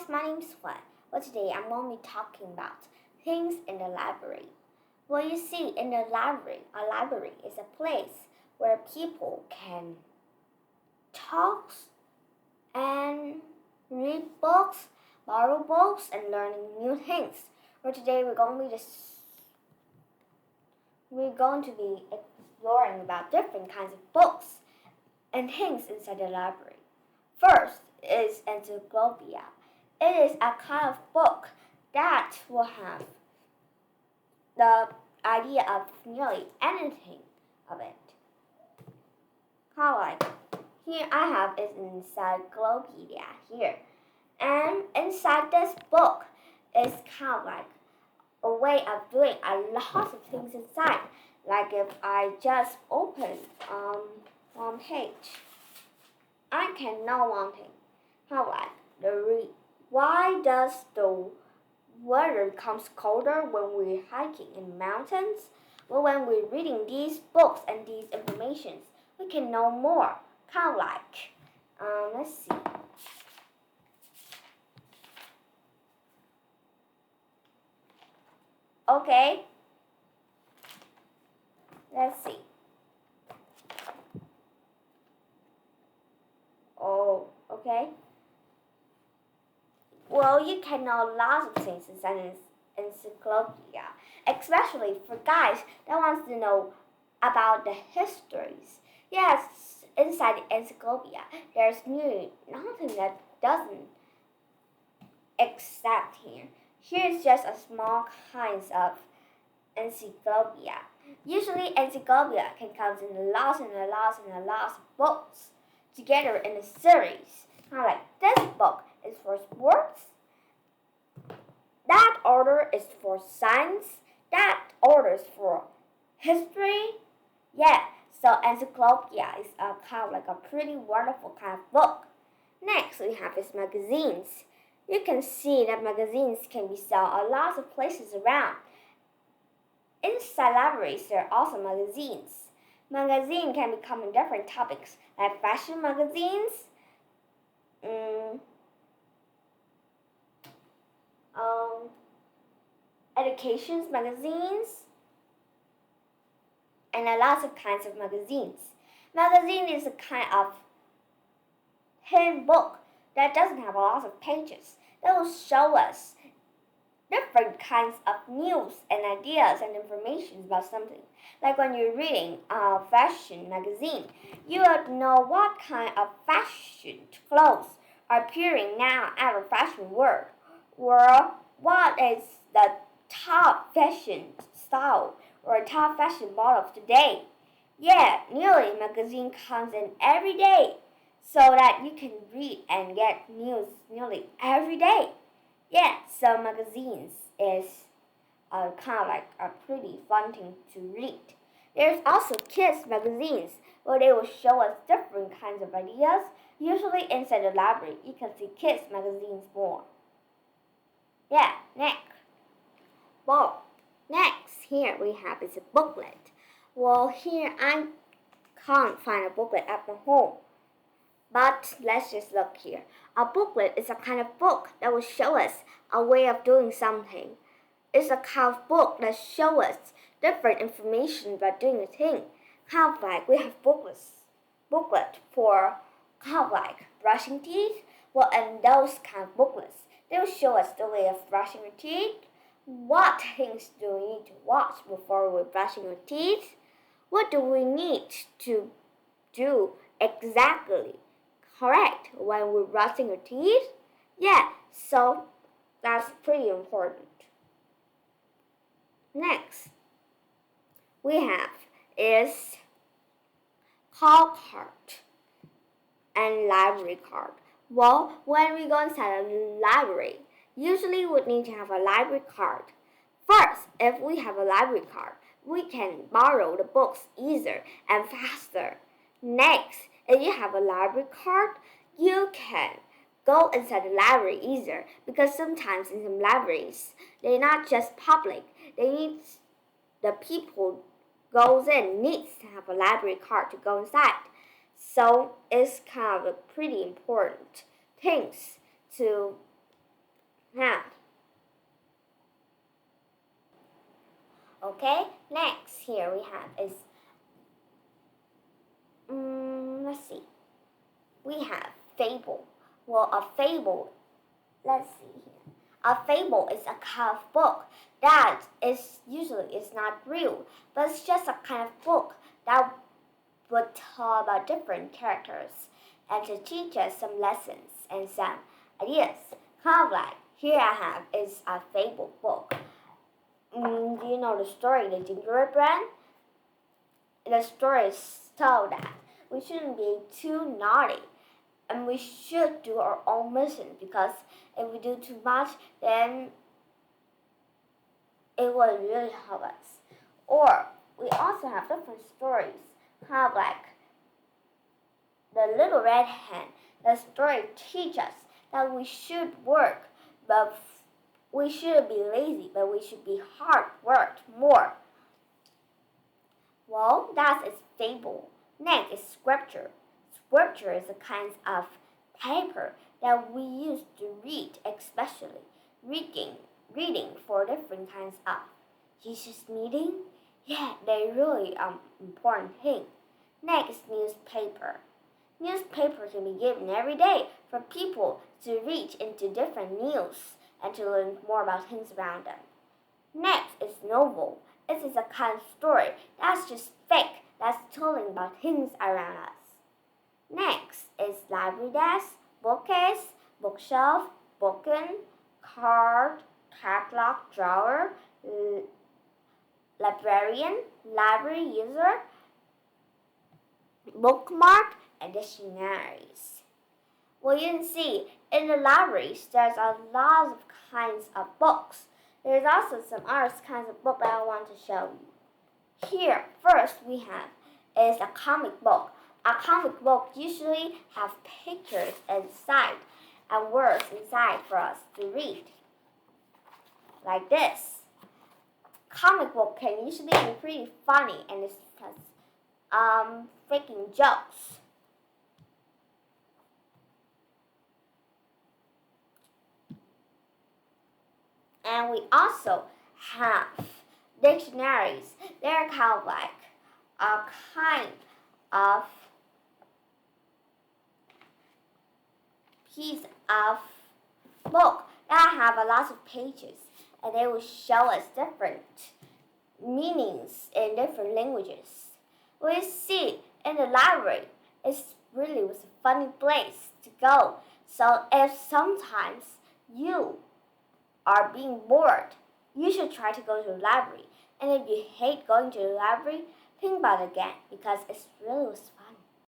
my name's Juan. Well, today I'm going to be talking about things in the library. Well, you see, in the library, a library is a place where people can talk and read books, borrow books, and learn new things. Well, today we're going to be exploring about different kinds of books and things inside the library. First is encyclopedia. It is a kind of book that will have the idea of nearly anything of it. Kind of like here I have is an encyclopedia here. And inside this book is kind of like a way of doing a lot of things inside. Like if I just open one page, I can know one thing. How like why does the weather becomes colder when we're hiking in mountains? Well, when we're reading these books and these informations, we can know more. Kind of like, let's see. Okay. Let's see. Oh, okay. Well, you can know lots of things inside an encyclopedia, especially for guys that wants to know about the histories. Yes, inside the encyclopedia, there's nothing that doesn't except here. Here's just a small kinds of encyclopedia. Usually, encyclopedia can come in lots and lots and lots of books together in a series. Now, like this book is for sports. That order is for science. That order is for history. Yeah, so encyclopedia is a kind of like a pretty wonderful kind of book. Next, we have is magazines. You can see that magazines can be sold a lot of places around. Inside libraries, there are also magazines. Magazines can become in different topics, like fashion magazines, education magazines, and a lot of kinds of magazines. Magazine is a kind of thin book that doesn't have a lot of pages. That will show us different kinds of news and ideas and information about something. Like when you're reading a fashion magazine, you would know what kind of fashion clothes are appearing now at the fashion world, or what is the top fashion style or top fashion model of today. Yeah, Nearly magazine comes in every day so that you can read and get news nearly every day. Yeah, so magazines is kind of like a pretty fun thing to read. There's also kids magazines where they will show us different kinds of ideas. Usually inside the library, you can see kids magazines more. Yeah, next here we have is a booklet. Well, here I can't find a booklet at my home. But let's just look here. A booklet is a kind of book that will show us a way of doing something. It's a kind of book that shows us different information about doing a thing. Kind of like we have booklet for kind of like brushing teeth. Well, and those kind of booklets, they will show us the way of brushing your teeth. What things do we need to watch before we're brushing our teeth? What do we need to do exactly correct when we're brushing our teeth? Yeah, so that's pretty important. Next, we have is call card and library card. Well, when we go inside a library, usually we need to have a library card. First, if we have a library card, we can borrow the books easier and faster. Next, if you have a library card, you can go inside the library easier because sometimes in some libraries, they're not just public. They need the people goes in needs to have a library card to go inside. So it's kind of a pretty important things to hand. Okay, next here we have is, let's see, we have fable. Well, a fable, let's see here. A fable is a kind of book that is usually is not real, but it's just a kind of book that would tell about different characters and to teach us some lessons and some ideas. Kind of like here I have is a fable book. Do you know the story, The Gingerbread Man? The story is told that we shouldn't be too naughty and we should do our own mission, because if we do too much, then it will really help us. Or we also have different stories, kind of like The Little Red Hen. The story teaches us that we should work, but we shouldn't be lazy, but we should be hard worked more. Well, that is fable. Next is scripture. Scripture is a kind of paper that we use to read, especially reading for different kinds of Jesus meeting. Yeah, they really important thing. Next, newspaper. Newspaper can be given every day for people to read into different news and to learn more about things around them. Next is novel. It is a kind of story that's just fake, that's telling about things around us. Next is library desk, bookcase, bookshelf, bookend, card, catalog drawer, librarian, library user, bookmark, and dictionaries. Well, you can see in the libraries there's a lot of kinds of books. There's also some other kinds of books that I want to show you. Here, first we have is a comic book. A comic book usually have pictures inside and words inside for us to read. Like this. Comic book can usually be pretty funny and it has freaking jokes. And we also have dictionaries. They're kind of like a kind of piece of book that have a lot of pages, and they will show us different meanings in different languages. We see in the library, it's really was a funny place to go. So if sometimes you are being bored, you should try to go to the library. And if you hate going to the library, think about it again, because it's really was